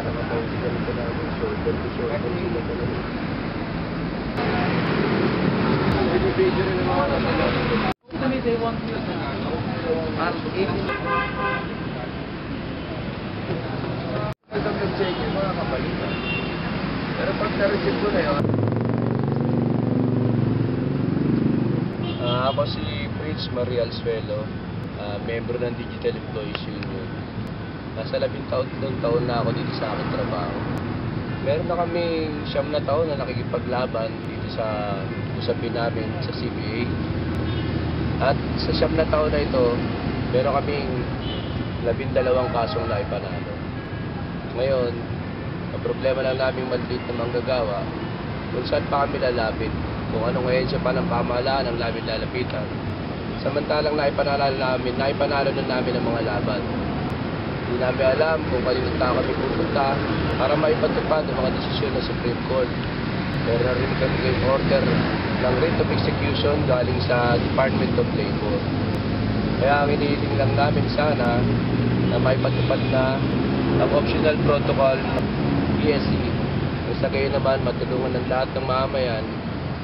nakapawis ka rin namin, shoulder to shoulder sila talaga. Video rin yung mga naman. They want you to ask if Ito mag-check yung mga kapalitan. Pero pag na-receive ko na yun, ako si Prince Maria Alsuelo, member ng Digital Employees Union. Nasa 11 taon na ako dito sa aking trabaho. Meron na kami 9 na taon na nakikipaglaban dito sa usapin namin sa CBA. At sa 9 na taon na ito, meron kaming 12 kasong naipanalo. Ngayon, ang problema lang namin maliit na manggagawa, kung saan pa kami lalapit, kung anong ahensya pa ng pamahalaan ang namin lalapitan. Samantalang naipanalo na namin ang mga laban. Hindi namin alam kung kanino kami pupunta para maipatupad ang mga desisyon ng Supreme Court. Pero narinig kami ng order ng writ of execution galing sa Department of Labor. Kaya ang hinihiling lang namin sana na maipatupad na ang optional protocol ng PSE. Sa gayon naman matulungan ng lahat ng mamamayan,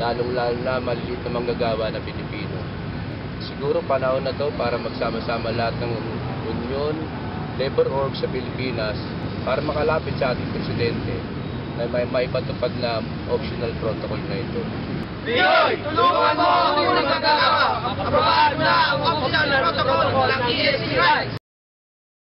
lalong-lalo na maliliit na manggagawa na Pilipino. Siguro panahon na to para magsama-sama lahat ng union, labor org sa Pilipinas para makalapit sa ating presidente na may maipatupad na optional protocol na ito. Pinoy, tulungan mo ang unang gagawa! Aprobahan na ang optional protocol ng ESC Rights!